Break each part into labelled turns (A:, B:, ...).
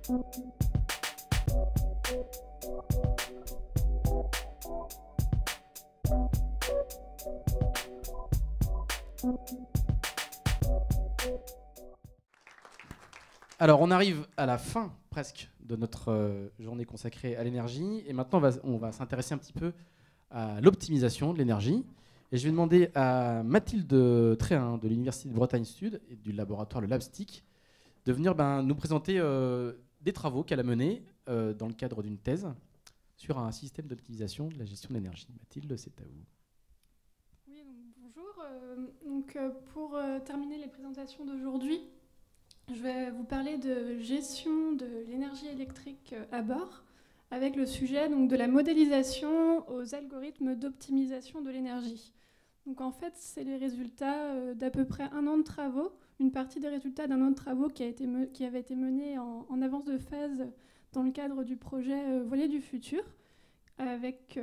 A: Alors, on arrive à la fin presque de notre journée consacrée à l'énergie. Et maintenant, on va s'intéresser un petit peu à l'optimisation de l'énergie. Et je vais demander à Mathilde Tréhin de l'Université de Bretagne Sud et du laboratoire le LabStick de venir nous présenter des travaux qu'elle a menés dans le cadre d'une thèse sur un système d'optimisation de la gestion de l'énergie. Mathilde, c'est à vous.
B: Oui, bonjour. Pour terminer les présentations d'aujourd'hui, je vais vous parler de gestion de l'énergie électrique à bord, avec le sujet de la modélisation aux algorithmes d'optimisation de l'énergie. Donc en fait, c'est les résultats d'à peu près un an de travaux, une partie des résultats d'un an de travaux qui avait été mené en avance de phase dans le cadre du projet Voler du futur, avec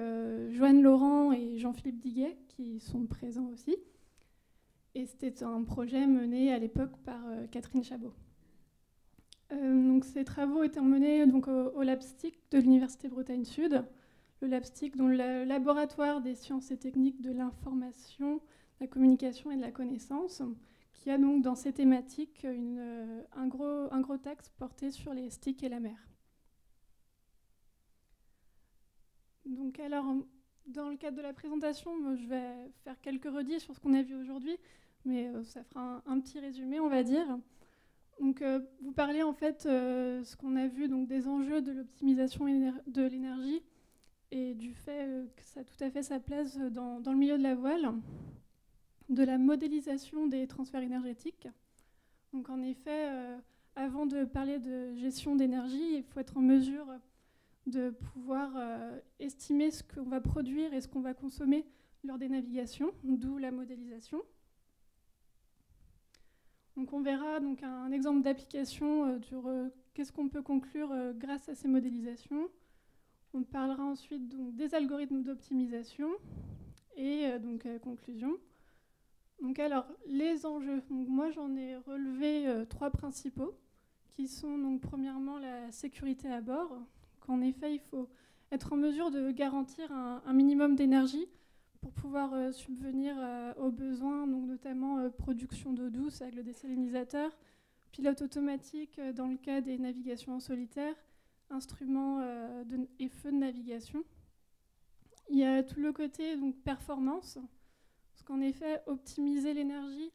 B: Joanne Laurent et Jean-Philippe Diguet, qui sont présents aussi. Et c'était un projet mené à l'époque par Catherine Chabot. Donc ces travaux étaient menés au LabStick de l'Université Bretagne Sud. Le LabStick, dont le laboratoire des sciences et techniques de l'information, de la communication et de la connaissance, qui a donc dans ces thématiques un gros axe porté sur les sticks et la mer. Donc alors, dans le cadre de la présentation, je vais faire quelques redits sur ce qu'on a vu aujourd'hui, mais ça fera un petit résumé, on va dire. Donc, vous parlez en fait ce qu'on a vu des enjeux de l'optimisation de l'énergie et du fait que ça a tout à fait sa place dans le milieu de la voile, de la modélisation des transferts énergétiques. Donc en effet, avant de parler de gestion d'énergie, il faut être en mesure de pouvoir estimer ce qu'on va produire et ce qu'on va consommer lors des navigations, d'où la modélisation. Donc on verra un exemple d'application sur qu'est-ce qu'on peut conclure grâce à ces modélisations. On parlera ensuite des algorithmes d'optimisation et conclusion. Donc alors, les enjeux. Donc, moi, j'en ai relevé 3 principaux, qui sont premièrement la sécurité à bord. Qu'en effet, il faut être en mesure de garantir un minimum d'énergie pour pouvoir subvenir aux besoins, donc notamment production d'eau douce avec le désalinisateur, pilote automatique dans le cas des navigations en solitaire, instruments et feux de navigation. Il y a tout le côté performance, parce qu'en effet, optimiser l'énergie,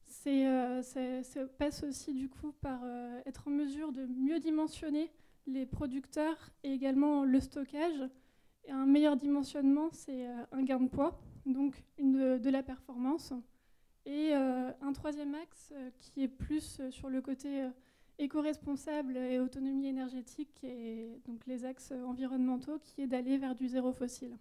B: ça passe aussi du coup par être en mesure de mieux dimensionner les producteurs et également le stockage. Et un meilleur dimensionnement, c'est un gain de poids, donc de la performance. Et un troisième axe qui est plus sur le côté éco-responsable et autonomie énergétique, et donc les axes environnementaux, qui est d'aller vers du zéro fossile.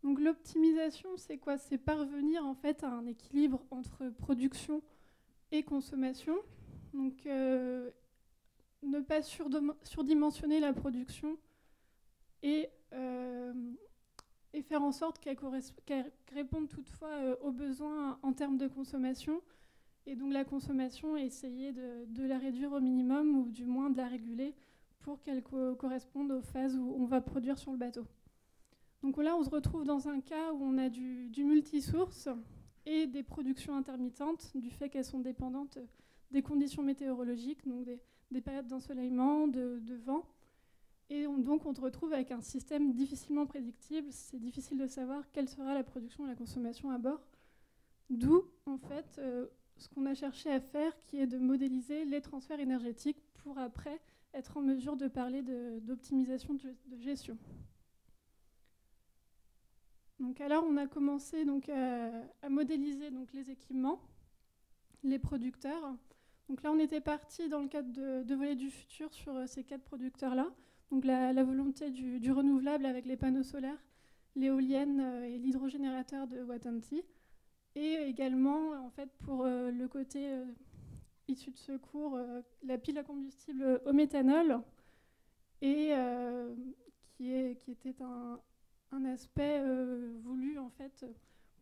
B: Donc l'optimisation, c'est quoi? C'est parvenir en fait à un équilibre entre production et consommation. Donc ne pas surdimensionner la production et faire en sorte qu'elle réponde toutefois aux besoins en termes de consommation. Et donc la consommation, essayer de la réduire au minimum ou du moins de la réguler pour qu'elle corresponde aux phases où on va produire sur le bateau. Donc là, on se retrouve dans un cas où on a du multisource et des productions intermittentes du fait qu'elles sont dépendantes des conditions météorologiques, donc des périodes d'ensoleillement, de vent. Et donc on se retrouve avec un système difficilement prédictible. C'est difficile de savoir quelle sera la production et la consommation à bord. D'où, en fait, ce qu'on a cherché à faire, qui est de modéliser les transferts énergétiques pour après être en mesure de parler d'optimisation de gestion. Donc alors on a commencé à modéliser les équipements, les producteurs. Donc là on était parti dans le cadre de Voler du futur sur ces 4 producteurs-là. Donc la volonté du renouvelable avec les panneaux solaires, l'éolienne et l'hydrogénérateur de Watanti. Et également en fait pour le côté issu de secours, la pile à combustible au méthanol, et qui était un aspect voulu en fait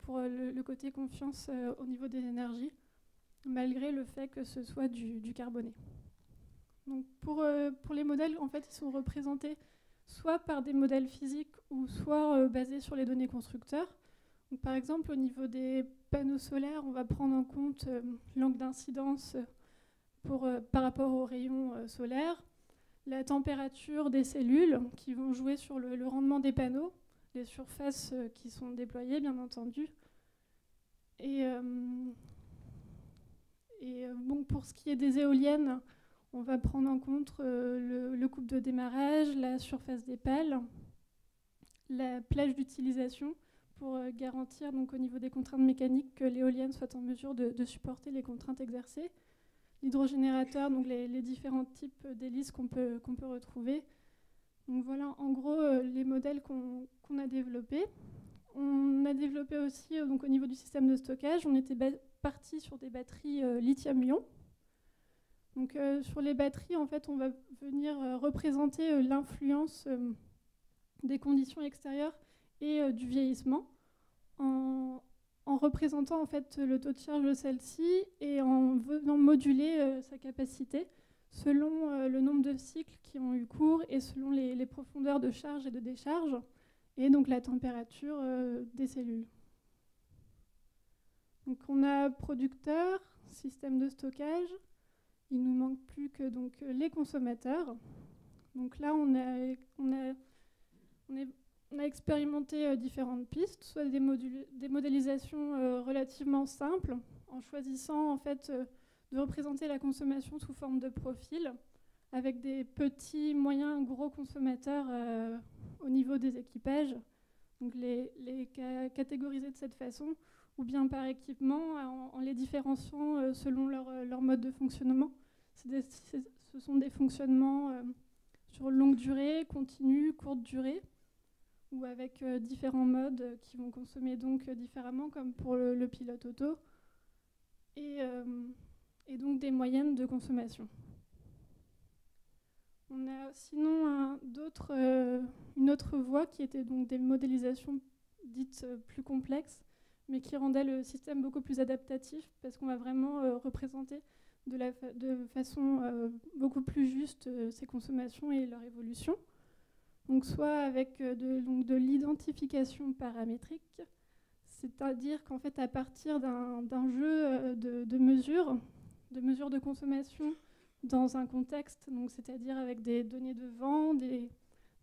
B: pour le côté confiance au niveau des énergies, malgré le fait que ce soit du carboné. Donc pour les modèles, en fait, ils sont représentés soit par des modèles physiques ou soit basés sur les données constructeurs. Donc, par exemple, au niveau des panneaux solaires, on va prendre en compte l'angle d'incidence par rapport aux rayons solaires, la température des cellules qui vont jouer sur le rendement des panneaux, les surfaces qui sont déployées, bien entendu. Et bon, pour ce qui est des éoliennes, on va prendre en compte le couple de démarrage, la surface des pales, la plage d'utilisation pour garantir donc, au niveau des contraintes mécaniques que l'éolienne soit en mesure de supporter les contraintes exercées. L'hydrogénérateur, donc les différents types d'hélices qu'on peut retrouver. Donc voilà en gros les modèles qu'on a développés. On a développé aussi donc, au niveau du système de stockage, on était parti sur des batteries lithium-ion. Donc sur les batteries, en fait, on va venir représenter l'influence des conditions extérieures et du vieillissement en représentant en fait le taux de charge de celle-ci et en venant moduler sa capacité selon le nombre de cycles qui ont eu cours et selon les profondeurs de charge et de décharge et donc la température des cellules. Donc on a producteur, système de stockage. Il nous manque plus que donc, les consommateurs. Donc là, on a expérimenté différentes pistes, soit des modélisations relativement simples, en choisissant en fait de représenter la consommation sous forme de profil, avec des petits, moyens, gros consommateurs au niveau des équipages. Donc les catégoriser de cette façon, ou bien par équipement, en les différenciant selon leur mode de fonctionnement. Ce sont des fonctionnements sur longue durée, continue, courte durée, ou avec différents modes qui vont consommer donc différemment, comme pour le pilote auto, et donc des moyennes de consommation. On a sinon une autre voie qui était donc des modélisations dites plus complexes, mais qui rendaient le système beaucoup plus adaptatif, parce qu'on va vraiment représenter de façon beaucoup plus juste ces consommations et leur évolution. Donc soit avec de l'identification paramétrique, c'est-à-dire qu'en fait à partir d'un jeu de mesures de consommation dans un contexte, donc c'est-à-dire avec des données de vent, des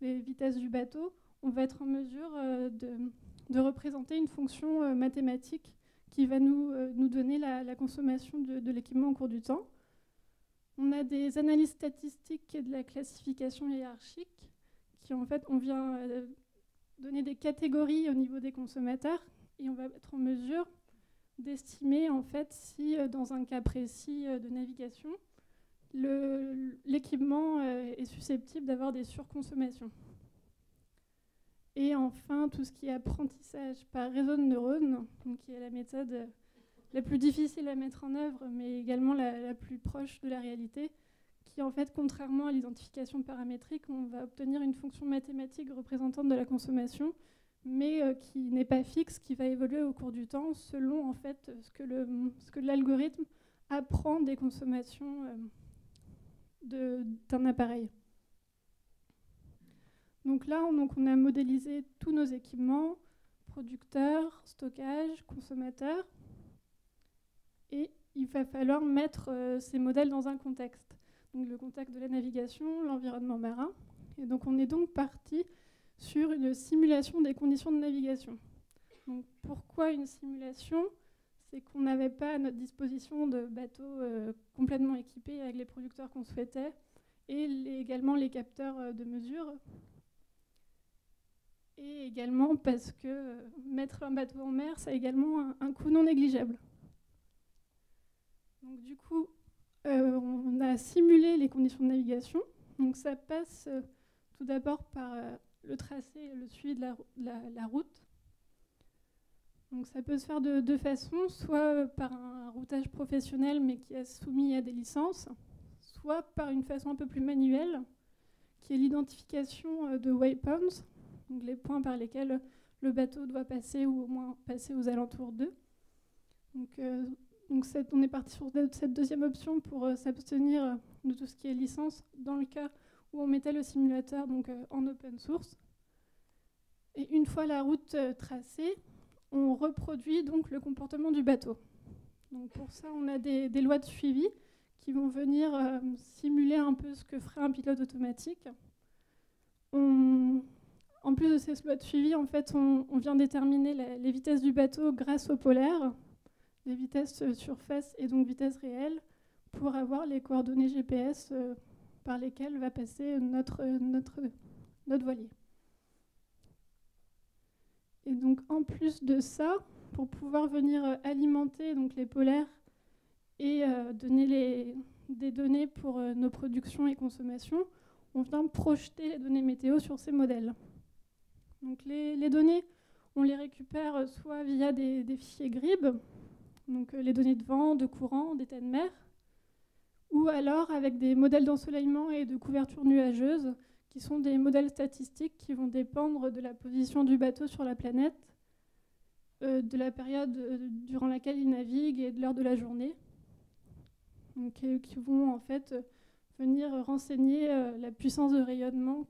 B: vitesses du bateau, on va être en mesure de représenter une fonction mathématique qui va nous donner la consommation de l'équipement au cours du temps. On a des analyses statistiques et de la classification hiérarchique qui, en fait, on vient donner des catégories au niveau des consommateurs et on va être en mesure d'estimer, en fait, si, dans un cas précis de navigation, l'équipement est susceptible d'avoir des surconsommations. Et enfin, tout ce qui est apprentissage par réseau de neurones, donc qui est la méthode la plus difficile à mettre en œuvre, mais également la plus proche de la réalité, qui en fait, contrairement à l'identification paramétrique, on va obtenir une fonction mathématique représentante de la consommation, mais qui n'est pas fixe, qui va évoluer au cours du temps selon en fait ce que l'algorithme apprend des consommations d'un appareil. Donc là, on a modélisé tous nos équipements, producteurs, stockage, consommateurs, et il va falloir mettre ces modèles dans un contexte. Donc le contexte de la navigation, l'environnement marin. Et donc on est donc parti sur une simulation des conditions de navigation. Donc pourquoi une simulation ? C'est qu'on n'avait pas à notre disposition de bateaux complètement équipés avec les producteurs qu'on souhaitait et également les capteurs de mesure. Et également parce que mettre un bateau en mer, ça a également un coût non négligeable. Donc du coup, on a simulé les conditions de navigation. Donc ça passe tout d'abord par le tracé, le suivi de la route. Donc ça peut se faire de deux façons, soit par un routage professionnel mais qui est soumis à des licences, soit par une façon un peu plus manuelle, qui est l'identification de waypoints, donc les points par lesquels le bateau doit passer ou au moins passer aux alentours d'eux. Donc Donc on est parti sur cette deuxième option pour s'abstenir de tout ce qui est licence dans le cas où on mettait le simulateur donc, en open source. Et une fois la route tracée, on reproduit donc le comportement du bateau. Donc pour ça, on a des lois de suivi qui vont venir simuler un peu ce que ferait un pilote automatique. En plus de ces lois de suivi, en fait, on vient déterminer les vitesses du bateau grâce au polaire, les vitesses surface et donc vitesse réelle, pour avoir les coordonnées GPS par lesquelles va passer notre voilier. Et donc en plus de ça, pour pouvoir venir alimenter donc, les polaires et donner des données pour nos productions et consommations, on vient projeter les données météo sur ces modèles. Donc les données, on les récupère soit via des fichiers GRIB, donc les données de vent, de courant, d'état de mer, ou alors avec des modèles d'ensoleillement et de couverture nuageuse, qui sont des modèles statistiques qui vont dépendre de la position du bateau sur la planète, de la période durant laquelle il navigue et de l'heure de la journée, donc, qui vont en fait venir renseigner la puissance de rayonnement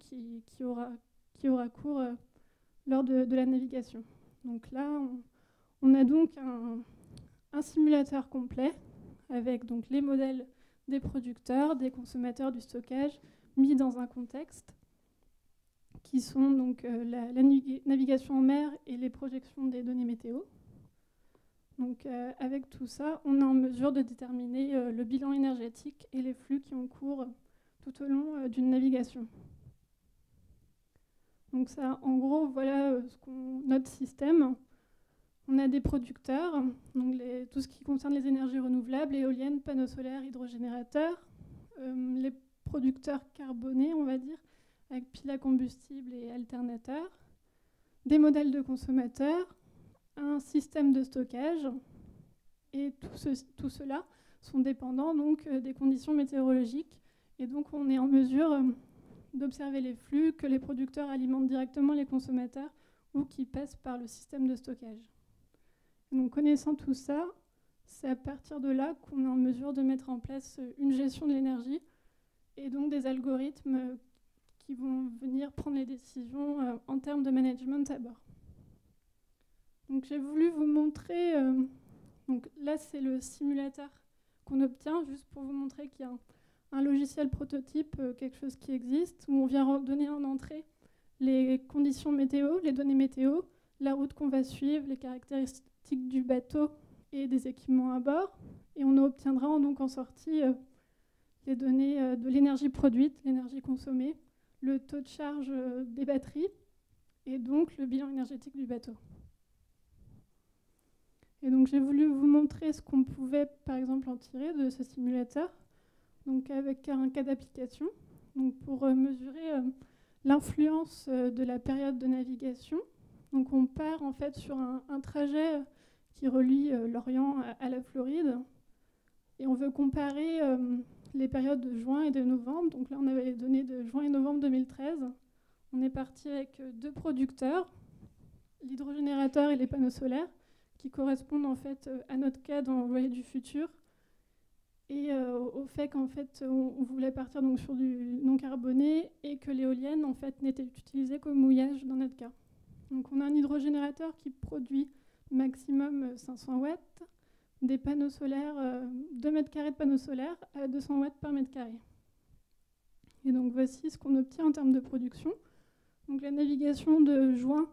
B: qui aura cours lors de la navigation. Donc là, on a donc un simulateur complet avec donc les modèles des producteurs, des consommateurs, du stockage, mis dans un contexte qui sont donc la navigation en mer et les projections des données météo. Donc avec tout ça, on est en mesure de déterminer le bilan énergétique et les flux qui ont cours tout au long d'une navigation. Donc ça, en gros, voilà notre système. On a des producteurs, donc tout ce qui concerne les énergies renouvelables, éoliennes, panneaux solaires, hydrogénérateurs, les producteurs carbonés, on va dire, avec piles à combustible et alternateurs, des modèles de consommateurs, un système de stockage, et tout cela sont dépendants donc, des conditions météorologiques. Et donc on est en mesure d'observer les flux que les producteurs alimentent directement les consommateurs ou qui passent par le système de stockage. Donc connaissant tout ça, c'est à partir de là qu'on est en mesure de mettre en place une gestion de l'énergie et donc des algorithmes qui vont venir prendre les décisions en termes de management à bord. Donc j'ai voulu vous montrer, donc là c'est le simulateur qu'on obtient, juste pour vous montrer qu'il y a un logiciel prototype, quelque chose qui existe, où on vient donner en entrée les conditions météo, les données météo, la route qu'on va suivre, les caractéristiques du bateau et des équipements à bord. Et on obtiendra donc en sortie les données de l'énergie produite, l'énergie consommée, le taux de charge des batteries et donc le bilan énergétique du bateau. Et donc j'ai voulu vous montrer ce qu'on pouvait par exemple en tirer de ce simulateur, donc avec un cas d'application, donc pour mesurer l'influence de la période de navigation. Donc on part en fait sur un trajet qui relie l'Orient à la Floride et on veut comparer les périodes de juin et de novembre. Donc là on avait les données de juin et novembre 2013. On est parti avec deux producteurs, l'hydrogénérateur et les panneaux solaires, qui correspondent en fait à notre cas dans le voilier du futur et au fait qu'en fait on voulait partir donc sur du non carboné et que l'éolienne en fait n'était utilisée qu'au mouillage dans notre cas. Donc on a un hydrogénérateur qui produit maximum 500 watts, des panneaux solaires, 2 mètres carrés de panneaux solaires à 200 watts par mètre carré. Et donc voici ce qu'on obtient en termes de production. Donc la navigation de juin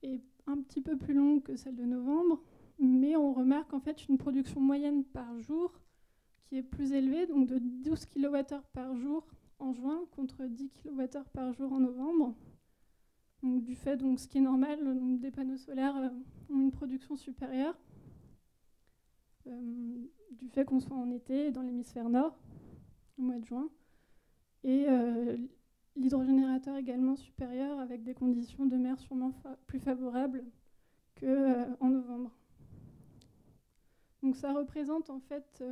B: est un petit peu plus longue que celle de novembre, mais on remarque en fait une production moyenne par jour qui est plus élevée, donc de 12 kWh par jour en juin contre 10 kWh par jour en novembre. Donc, du fait, donc, ce qui est normal, donc, des panneaux solaires ont une production supérieure, du fait qu'on soit en été dans l'hémisphère nord, au mois de juin. Et l'hydrogénérateur également supérieur avec des conditions de mer sûrement plus favorables qu'en novembre. Donc ça représente en fait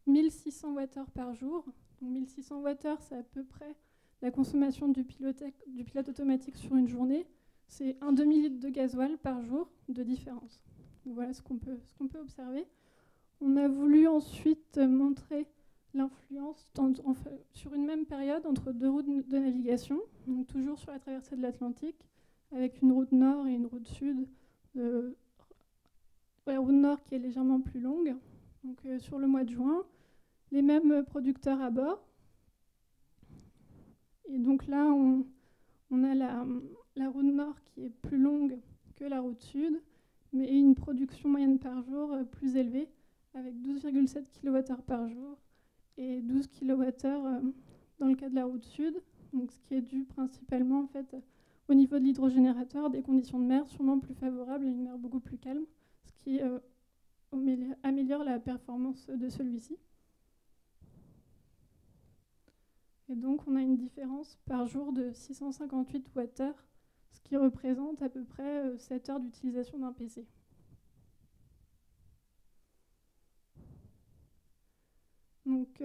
B: 1600 Wh par jour. Donc 1600 Wh, c'est à peu près la consommation du pilote automatique sur une journée. C'est un demi-litre de gasoil par jour de différence. Donc voilà ce qu'on peut observer. On a voulu ensuite montrer l'influence sur une même période entre deux routes de navigation, donc toujours sur la traversée de l'Atlantique, avec une route nord et une route sud. La route nord qui est légèrement plus longue, donc sur le mois de juin, les mêmes producteurs à bord. Et donc là, on a la route nord qui est plus longue que la route sud, mais une production moyenne par jour plus élevée, avec 12,7 kWh par jour et 12 kWh dans le cas de la route sud, donc ce qui est dû principalement en fait, au niveau de l'hydrogénérateur, des conditions de mer sûrement plus favorables et une mer beaucoup plus calme, ce qui améliore la performance de celui-ci. Et donc on a une différence par jour de 658 Wh, ce qui représente à peu près 7 heures d'utilisation d'un PC. Donc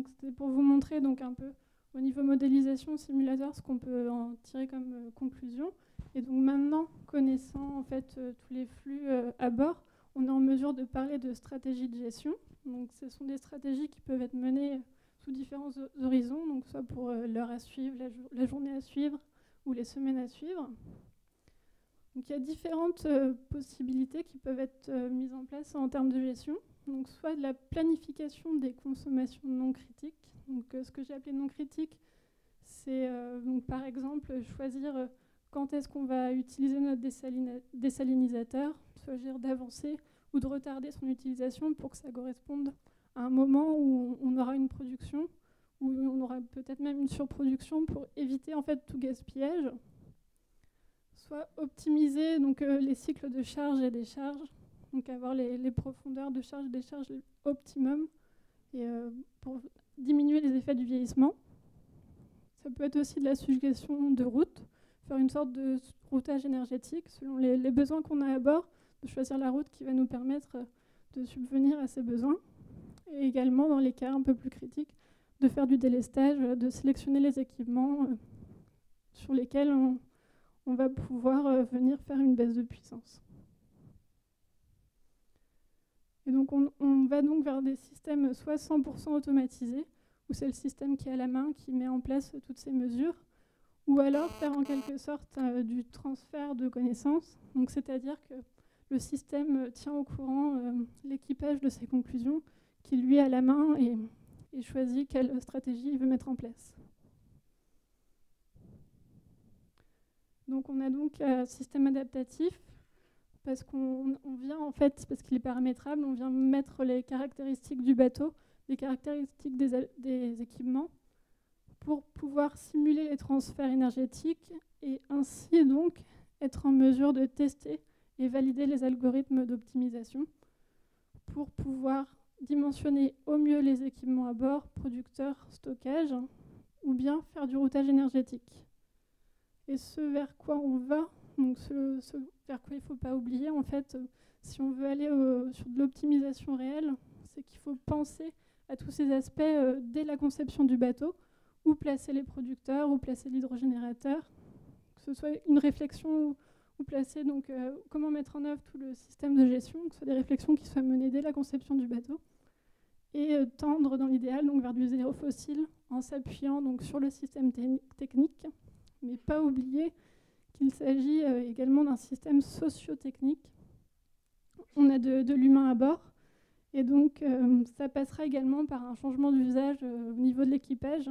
B: c'était pour vous montrer donc, un peu au niveau modélisation, simulateur, ce qu'on peut en tirer comme conclusion. Et donc maintenant, connaissant en fait, tous les flux à bord, on est en mesure de parler de stratégies de gestion. Donc ce sont des stratégies qui peuvent être menées sous différents horizons, donc soit pour l'heure à suivre, la journée à suivre ou les semaines à suivre. Donc il y a différentes possibilités qui peuvent être mises en place en termes de gestion. Donc soit de la planification des consommations non critiques. Donc ce que j'ai appelé non critique, c'est par exemple choisir quand est-ce qu'on va utiliser notre désalinisateur, choisir d'avancer ou de retarder son utilisation pour que ça corresponde à un moment où on aura une production, où on aura peut-être même une surproduction pour éviter en fait tout gaspillage. Soit optimiser donc, les cycles de charge et décharge, donc avoir les profondeurs de charge et décharge optimum et, pour diminuer les effets du vieillissement. Ça peut être aussi de la suggestion de route, faire une sorte de routage énergétique selon les besoins qu'on a à bord, de choisir la route qui va nous permettre de subvenir à ces besoins. Et également, dans les cas un peu plus critiques, de faire du délestage, de sélectionner les équipements sur lesquels on va pouvoir venir faire une baisse de puissance. Et donc on va donc vers des systèmes soit 100% automatisés, où c'est le système qui est à la main qui met en place toutes ces mesures, ou alors faire en quelque sorte du transfert de connaissances, donc c'est-à-dire que le système tient au courant l'équipage de ses conclusions, qui lui a la main et choisit quelle stratégie il veut mettre en place. Donc on a donc un système adaptatif, parce qu'on vient en fait, parce qu'il est paramétrable, on vient mettre les caractéristiques du bateau, les caractéristiques des équipements, pour pouvoir simuler les transferts énergétiques et ainsi donc être en mesure de tester et valider les algorithmes d'optimisation pour pouvoir dimensionner au mieux les équipements à bord, producteurs, stockage, ou bien faire du routage énergétique. Et ce vers quoi on va, donc ce vers quoi il ne faut pas oublier, en fait, si on veut aller sur de l'optimisation réelle, c'est qu'il faut penser à tous ces aspects dès la conception du bateau, où placer les producteurs, où placer l'hydrogénérateur, que ce soit une réflexion où placer donc comment mettre en œuvre tout le système de gestion, que ce soit des réflexions qui soient menées dès la conception du bateau, et tendre dans l'idéal donc vers du zéro fossile en s'appuyant donc sur le système technique, mais pas oublier qu'il s'agit également d'un système socio-technique. On a de l'humain à bord, et donc ça passera également par un changement d'usage au niveau de l'équipage,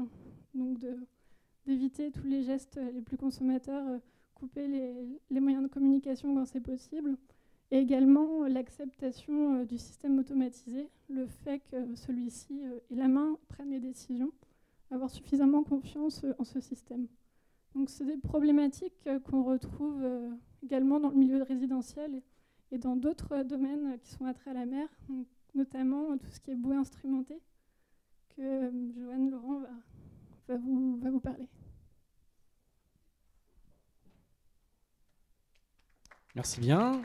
B: donc d'éviter tous les gestes les plus consommateurs, couper les moyens de communication quand c'est possible, et également l'acceptation du système automatisé, le fait que celui-ci et la main prennent les décisions, avoir suffisamment confiance en ce système. Donc c'est des problématiques qu'on retrouve également dans le milieu résidentiel et dans d'autres domaines qui sont attraits à la mer, donc notamment tout ce qui est bouée instrumentée, que Joanne Laurent va vous parler.
A: Merci bien.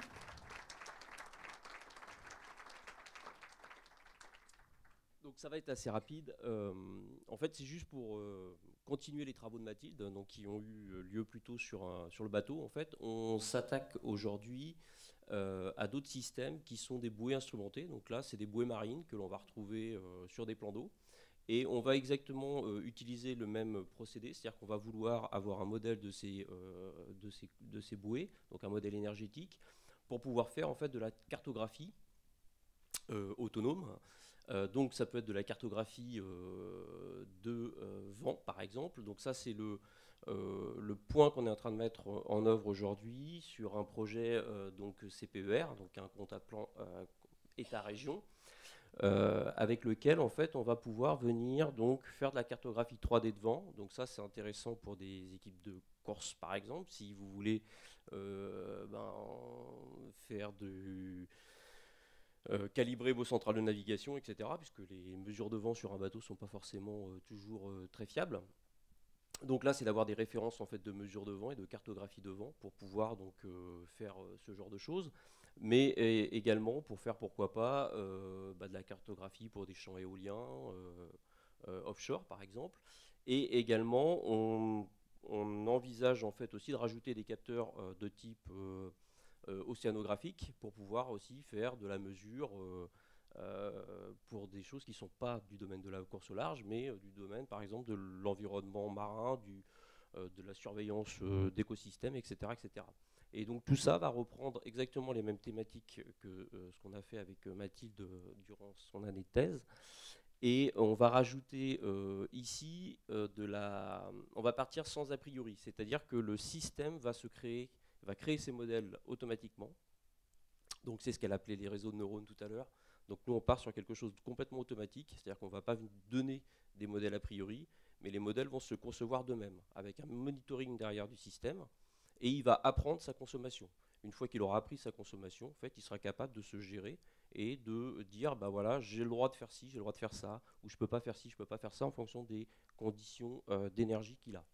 C: Donc ça va être assez rapide. En fait, c'est juste pour continuer les travaux de Mathilde, donc, qui ont eu lieu plutôt sur le bateau, en fait, on s'attaque aujourd'hui à d'autres systèmes qui sont des bouées instrumentées. Donc là, c'est des bouées marines que l'on va retrouver sur des plans d'eau. Et on va exactement utiliser le même procédé, c'est-à-dire qu'on va vouloir avoir un modèle de ces bouées, donc un modèle énergétique, pour pouvoir faire en fait de la cartographie autonome. Donc ça peut être de la cartographie de vent, par exemple. Donc ça, c'est le point qu'on est en train de mettre en œuvre aujourd'hui sur un projet donc CPER, donc un compte à plan État-région, avec lequel en fait on va pouvoir venir donc faire de la cartographie 3D de vent. Donc ça, c'est intéressant pour des équipes de course, par exemple, si vous voulez faire calibrer vos centrales de navigation, etc., puisque les mesures de vent sur un bateau ne sont pas forcément toujours très fiables. Donc là, c'est d'avoir des références en fait, de mesures de vent et de cartographie de vent pour pouvoir donc, faire ce genre de choses, mais également pour faire, pourquoi pas, de la cartographie pour des champs éoliens, offshore par exemple. Et également, on envisage en fait aussi de rajouter des capteurs de type océanographique pour pouvoir aussi faire de la mesure pour des choses qui ne sont pas du domaine de la course au large, mais du domaine par exemple de l'environnement marin, de la surveillance d'écosystèmes, etc., etc. Et donc tout ça va reprendre exactement les mêmes thématiques que ce qu'on a fait avec Mathilde durant son année de thèse. Et on va rajouter ici on va partir sans a priori, c'est-à-dire que le système va créer ses modèles automatiquement. Donc c'est ce qu'elle appelait les réseaux de neurones tout à l'heure. Donc nous on part sur quelque chose de complètement automatique, c'est-à-dire qu'on ne va pas donner des modèles a priori, mais les modèles vont se concevoir d'eux-mêmes, avec un monitoring derrière du système, et il va apprendre sa consommation. Une fois qu'il aura appris sa consommation, en fait, il sera capable de se gérer et de dire, bah voilà, j'ai le droit de faire ci, j'ai le droit de faire ça, ou je ne peux pas faire ci, je ne peux pas faire ça, en fonction des conditions d'énergie qu'il a.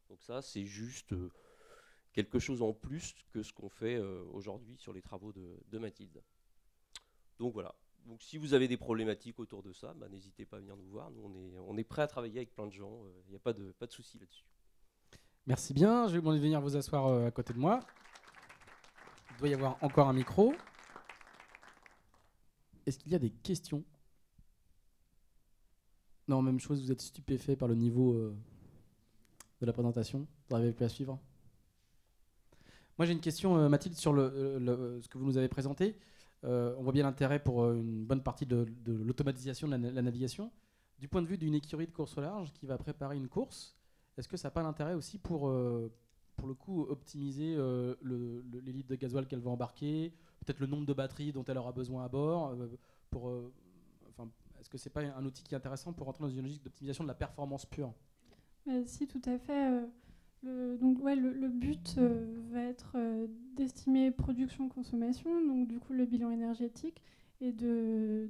C: Donc ça, c'est juste quelque chose en plus que ce qu'on fait aujourd'hui sur les travaux de Mathilde. Donc voilà. Donc si vous avez des problématiques autour de ça, bah, n'hésitez pas à venir nous voir. Nous, on est prêt à travailler avec plein de gens. Il n'y a pas de souci là-dessus.
A: Merci bien. Je vais vous demander de venir vous asseoir à côté de moi. Il doit y avoir encore un micro. Est-ce qu'il y a des questions? Non, même chose, vous êtes stupéfait par le niveau de la présentation. Vous n'arrivez plus à suivre? Moi, j'ai une question, Mathilde, sur ce que vous nous avez présenté. On voit bien l'intérêt pour une bonne partie de l'automatisation de la navigation. Du point de vue d'une écurie de course au large qui va préparer une course, est-ce que ça n'a pas l'intérêt aussi pour le coup, optimiser les litres de gasoil qu'elle va embarquer, peut-être le nombre de batteries dont elle aura besoin à bord est-ce que ce n'est pas un outil qui est intéressant pour rentrer dans une logique d'optimisation de la performance pure?
B: Si, tout à fait. Le but va être d'estimer production-consommation, donc du coup le bilan énergétique, et de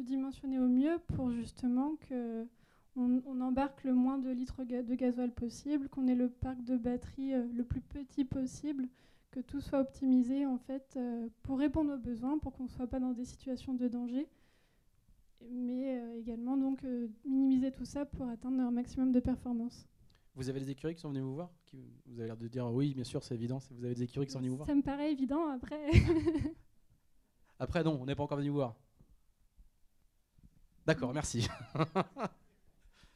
B: dimensionner au mieux pour justement qu'on embarque le moins de litres de gasoil possible, qu'on ait le parc de batterie le plus petit possible, que tout soit optimisé en fait pour répondre aux besoins, pour qu'on ne soit pas dans des situations de danger, mais également donc minimiser tout ça pour atteindre un maximum de performance.
A: Vous avez des écuries qui sont venues vous voir? Vous avez l'air de dire oui, bien sûr, c'est évident. Vous avez des écuries qui sont venues vous voir?
B: Ça me paraît évident, après.
A: Après, non, on n'est pas encore venu vous voir. D'accord, merci.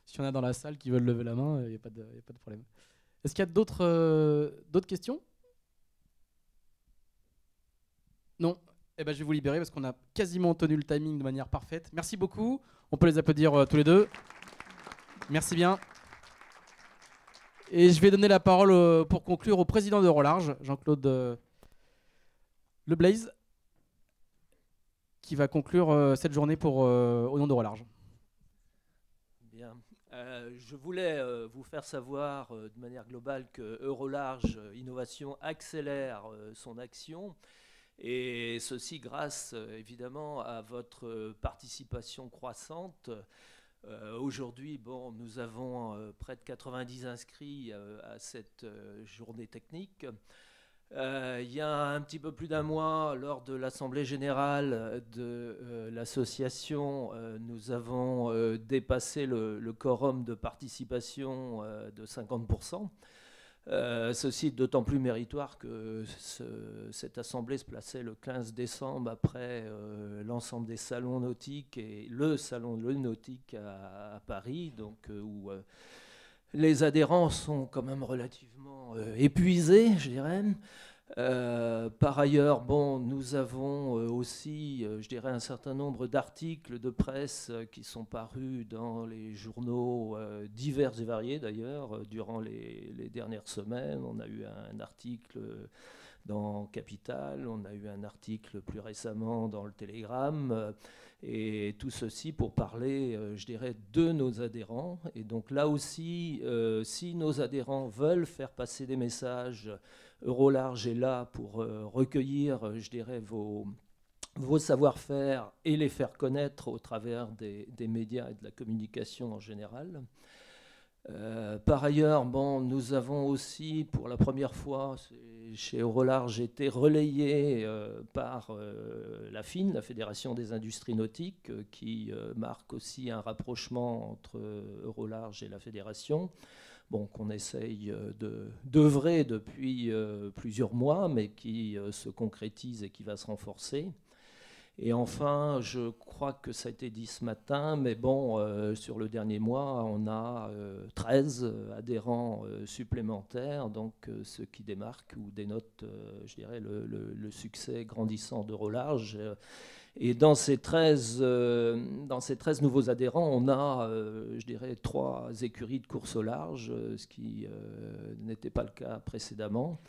A: Si on a dans la salle qui veulent lever la main, il n'y a pas de problème. Est-ce qu'il y a d'autres questions? Non. Eh ben, je vais vous libérer parce qu'on a quasiment tenu le timing de manière parfaite. Merci beaucoup. On peut les applaudir tous les deux. Merci bien. Et je vais donner la parole pour conclure au président d'Eurolarge, Jean-Claude Leblaise, qui va conclure cette journée au nom d'Eurolarge.
D: Bien. Je voulais vous faire savoir de manière globale que Eurolarge Innovation accélère son action, et ceci grâce évidemment à votre participation croissante. Aujourd'hui, nous avons près de 90 inscrits à cette journée technique. Il y a un petit peu plus d'un mois, lors de l'Assemblée générale de l'association, nous avons dépassé le quorum de participation de 50%. Ceci est d'autant plus méritoire que cette assemblée se plaçait le 15 décembre après l'ensemble des salons nautiques et le salon Le Nautique à Paris, donc, où les adhérents sont quand même relativement épuisés, je dirais. Par ailleurs, bon, nous avons aussi, je dirais, un certain nombre d'articles de presse qui sont parus dans les journaux divers et variés d'ailleurs durant les dernières semaines. On a eu un article dans Capital, on a eu un article plus récemment dans le Télégramme, et tout ceci pour parler, je dirais, de nos adhérents. Et donc là aussi, si nos adhérents veulent faire passer des messages, Eurolarge est là pour recueillir, je dirais, vos savoir-faire et les faire connaître au travers des médias et de la communication en général. Par ailleurs, bon, nous avons aussi, pour la première fois, chez Eurolarge, été relayé par la FIN, la Fédération des industries nautiques, qui marque aussi un rapprochement entre Eurolarge et la Fédération. Bon, qu'on essaye d'œuvrer depuis plusieurs mois, mais qui se concrétise et qui va se renforcer. Et enfin, je crois que ça a été dit ce matin, mais bon, sur le dernier mois, on a 13 adhérents supplémentaires, donc ce qui démarque ou dénote, je dirais, le succès grandissant d'Eurolarge. Et dans ces 13 nouveaux adhérents, on a, je dirais, 3 écuries de course au large, ce qui n'était pas le cas précédemment.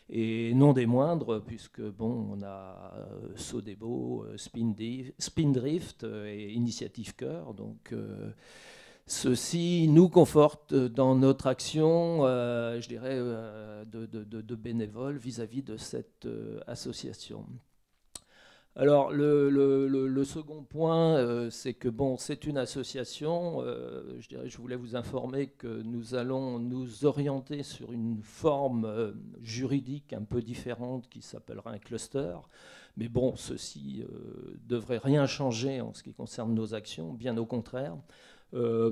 D: Et non des moindres, puisque bon, on a Sodebo, Spindrift et Initiative Cœur. Donc, ceci nous conforte dans notre action, je dirais, de bénévoles vis-à-vis de cette association. Alors, le second point, c'est que bon, c'est une association. Je dirais, je voulais vous informer que nous allons nous orienter sur une forme juridique un peu différente qui s'appellera un cluster. Mais bon, ceci devrait rien changer en ce qui concerne nos actions, bien au contraire.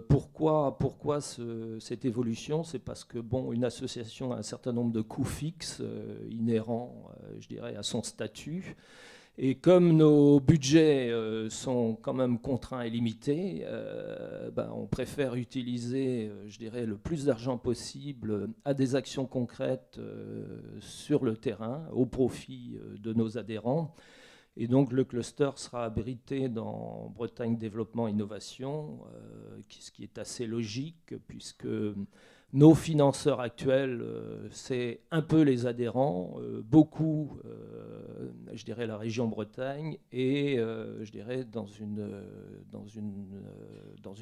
D: Pourquoi cette évolution? C'est parce que bon, une association a un certain nombre de coûts fixes inhérents, je dirais, à son statut. Et comme nos budgets sont quand même contraints et limités, on préfère utiliser, je dirais, le plus d'argent possible à des actions concrètes sur le terrain, au profit de nos adhérents. Et donc le cluster sera abrité dans Bretagne Développement Innovation, ce qui est assez logique, puisque nos financeurs actuels, c'est un peu les adhérents, beaucoup, je dirais, la région Bretagne, et je dirais dans une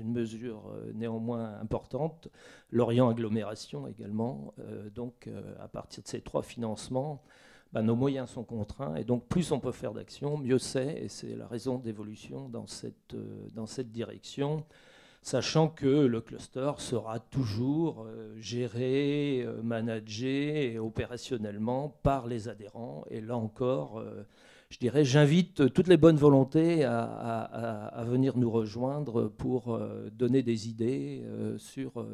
D: mesure néanmoins importante, l'Orient Agglomération également. Donc à partir de ces 3 financements, nos moyens sont contraints, et donc plus on peut faire d'actions, mieux c'est, et c'est la raison d'évolution dans cette direction. Sachant que le cluster sera toujours géré, managé opérationnellement par les adhérents. Et là encore, je dirais, j'invite toutes les bonnes volontés à venir nous rejoindre pour donner des idées sur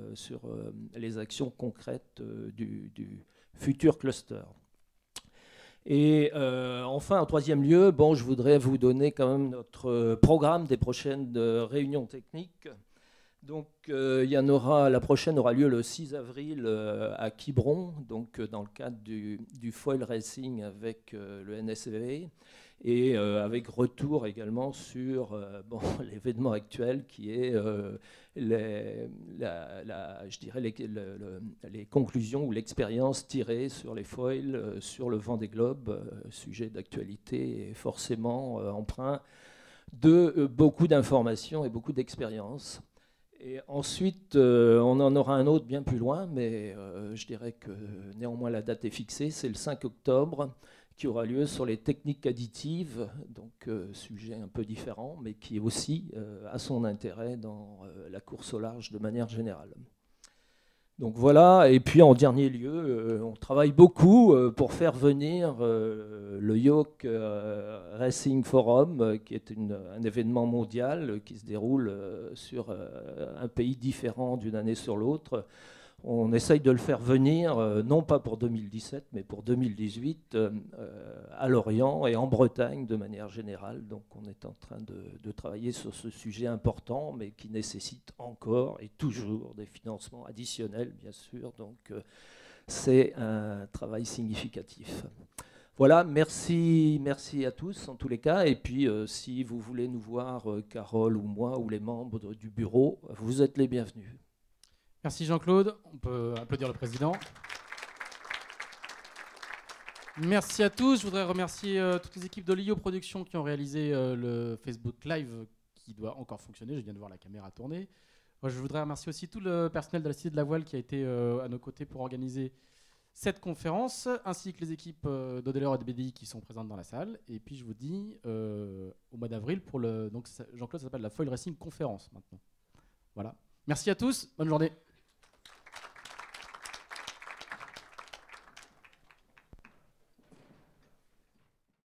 D: les actions concrètes du futur cluster. Et enfin, en troisième lieu, bon, je voudrais vous donner quand même notre programme des prochaines réunions techniques. Donc, la prochaine aura lieu le 6 avril à Quiberon, donc dans le cadre du foil racing avec le NSV, et avec retour également sur l'événement actuel qui est je dirais les conclusions ou l'expérience tirée sur les foils, sur le Vendée Globe, sujet d'actualité et forcément empreint de beaucoup d'informations et beaucoup d'expériences. Et ensuite, on en aura un autre bien plus loin, mais je dirais que néanmoins la date est fixée, c'est le 5 octobre, qui aura lieu sur les techniques additives, donc sujet un peu différent, mais qui aussi a son intérêt dans la course au large de manière générale. Donc voilà, et puis en dernier lieu, on travaille beaucoup pour faire venir le Yoke Racing Forum, qui est un événement mondial qui se déroule sur un pays différent d'une année sur l'autre. On essaye de le faire venir, non pas pour 2017, mais pour 2018, à Lorient et en Bretagne de manière générale. Donc on est en train de travailler sur ce sujet important, mais qui nécessite encore et toujours des financements additionnels, bien sûr. Donc c'est un travail significatif. Voilà, merci à tous en tous les cas. Et puis si vous voulez nous voir, Carole ou moi, ou les membres du bureau, vous êtes les bienvenus.
A: Merci Jean-Claude, on peut applaudir le président. Merci à tous, je voudrais remercier toutes les équipes de l'IO Production qui ont réalisé le Facebook Live qui doit encore fonctionner, je viens de voir la caméra tourner. Moi, je voudrais remercier aussi tout le personnel de la Cité de la Voile qui a été à nos côtés pour organiser cette conférence, ainsi que les équipes d'Odeller et de BDI qui sont présentes dans la salle. Et puis je vous dis au mois d'avril pour le... Donc Jean-Claude, ça s'appelle la Foil Racing Conférence maintenant. Voilà. Merci à tous, bonne journée.